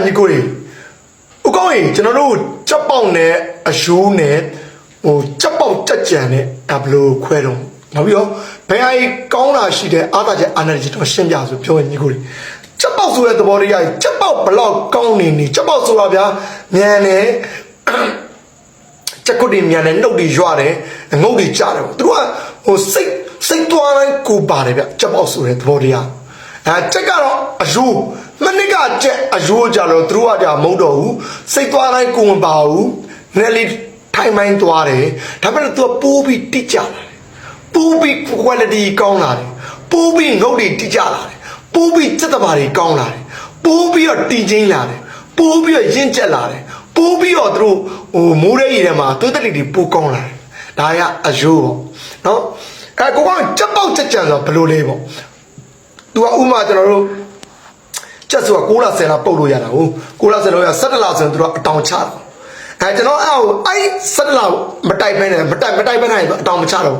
你过来，我讲诶，就那种接包呢，手呢，接包接件呢，也不如快乐。那比如，本来讲那些的，大家按那这种先家说，比如你过来，接包出来的包里呀，接包不老讲呢，接包出来边面呢，这个里面呢，肉里抓的，肉里炸的，对吧？我谁多来古巴的边接包出来的包里呀，这个咯，肉。မနစ်ကချက်အရိုးကြတော့သူတို့ကကြာမဟုတ်တော့ဘူးစိတ်သွားတိုင်းကိုမပါဘူးနည်းလေးထိုင်မိုင်းသွားတယ်ဒါပေမဲ့သူကပိုးပြီးတိကျလာတယ်ပိုးပြီး quality ကောင်းလာတယ်ပိုးပြီးငုတ်တွေတိကျလာတယ်ပိုးပြီးစက်တဘာတွေကောင်းလာတယ်ပိုးပြီးတော့တည်ချင်းလာတယ်ပိုးပြီးတော့ရင့်ကျက်လာတယ်ပိုးပြီးတော့သူတို့မိုးရဲရည်ထဲမှာသွေးတက်တွေပိုးကောင်းလာတယ်ဒါကအရိုးပေါ့နော်ကိုကောင်ချက်ပေါက်ချက်ကြံဆိုဘယ်လိုလဲပေါ့သူကဥမာကျွန်တော်တို့ကျက်ဆိုတာ6လ10လပုတ်လို့ရတာဟုတ်6လ10လရ17လဆိုရင်သူတို့အတောင်ချတာကျွန်တော်အဲ့17လမတိုက်ပဲနဲ့မတိုက်ပဲနိုင်ဆိုအတောင်မချတော့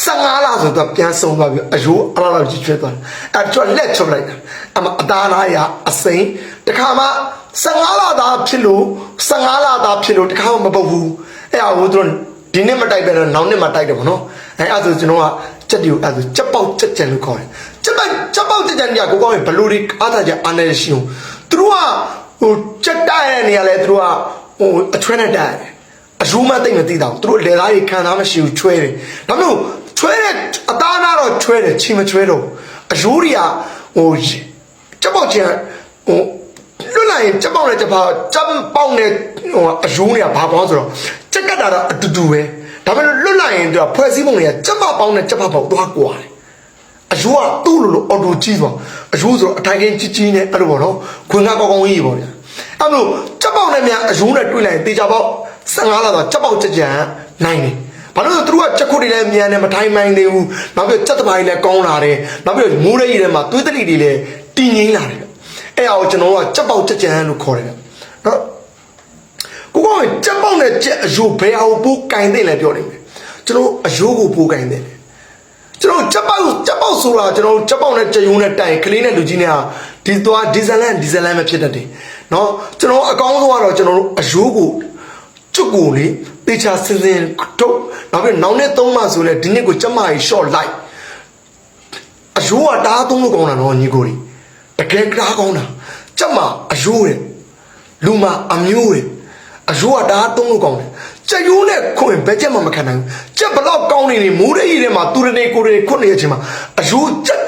15လဆိုတော့ပြန်ဆုံးသွားပြီးအယိုးအလားလောက်ကြီးကျွဲသွားတယ်အဲ့ကျွတ်လက်ချုပ်လိုက်တာအသားနာရအစိမ်းတခါမှ15လသားဖြစ်လို့15လသားဖြစ်လို့တခါမှမပုတ်ဘူးအဲ့ဟိုသူတို့ဒီနေ့မတိုက်ပဲတော့နောက်နေ့မှတိုက်တယ်ဗောနော်အဲ့ဆိုကျွန်တော်ကချက်တီကိုအဲ့ဆိုချက်ပေါက်ချက်ကြံလို့ခေါ်တယ်ချက်ပေါက်ချက်ကြံညကိုကောင်းရင်ဘလူတွေအားသာကြအားနေရှိအောင်သူတို့ကဟိုချက်တိုက်ရတဲ့နေရာလဲသူတို့ကဟိုအချွဲနဲ့တိုက်အရူးမသိမသိတော့သူတို့လေသားကြီးခံစားမရှိဘူးချွဲတယ်ဒါမျိုးချွဲတဲ့အသားနာတော့ချွဲတယ်ချီမချွဲတော့အရူးတွေကဟိုချက်ပေါက်ချက်ဟိုလွတ်လိုက်ရင်ချက်ပေါက်နဲ့ချက်ပေါက်နဲ့ဟိုအရူးတွေကဘာပေါင်းဆိုတော့ချက်ကတာတော့အတူတူပဲဒါပေမဲ့လွတ်လိုက်ရင်သူကဖွဲ့စည်းပုံတွေကချက်ပေါက်ပေါင်းနဲ့ချက်ပေါက်ပေါက်သွားကွာတယ်အယိုးကသူ့လိုအော်တိုကြီးသွားအယိုးဆိုတော့အထိုင်ကင်းကြီးနဲ့အဲ့လိုပေါ့နော်ခွင်ကားကောင်းကောင်းကြီးပေါ့ဗျာအဲ့လိုချက်ပေါက်နဲ့များအယိုးနဲ့တွေ့လိုက်ရင်တေချာပေါက်15လတော့ချက်ပေါက်ချက်ကြံနိုင်တယ်ဘာလို့လဲသူတို့ကချက်ခုတွေလည်းမြန်တယ်မထိုင်မိုင်းသေးဘူးနောက်ပြီးချက်တပိုင်းလည်းကောင်းလာတယ်နောက်ပြီးမိုးရဲကြီးထဲမှာသွေးတလိတွေလည်းတည်ငြိမ်လာတယ်အဲ့အောင်ကျွန်တော်ကချက်ပေါက်ချက်ကြံလို့ခေါ်တယ်ဗျနော်ကိုကောချက်ပေါက်နဲ့ချက်အယိုးဘယ်အောင်ပိုးကင်သိလဲပြောနေမယ်ကျွန်တော်အယိုးကိုပိုးကင်သိတယ်ကျွန်တော်ချက်ပေါက်ဆိုတာကျွန်တော်ချက်ပေါက်နဲ့ကြယုံနဲ့တိုင်ကလေးနဲ့လူကြီးနဲ့ဟာဒီသွားဒီဇလန်ပဲဖြစ်တတ်တယ်เนาะကျွန်တော်အကောင်းဆုံးကတော့ကျွန်တော်တို့အယိုးကိုကျွတ်ကိုလေတေချာစင်ထုတ်နောက်ပြီးနောက်နေ့3မှဆိုလဲဒီနေ့ကိုချက်မကြီး short လိုက်အယိုးကတားသုံးလို့ကောင်းတာနော်ညီကိုကြီးတကယ်ကားကောင်းတာချက်မအယိုးတဲ့လူမအမျိုးတဲ့အယိုးကတားသုံးလို့ကောင်းတယ်ချက်ယိုးနဲ့ခွင်ဘယ်ချက်မှမခံနိုင်ဘူးချက်ဘလောက်ကောင်းနေမိုးရဲကြီးထဲမှာသူရနေကိုရခွနေတဲ့အချိန်မှာအယိုးချက်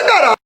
ကတော့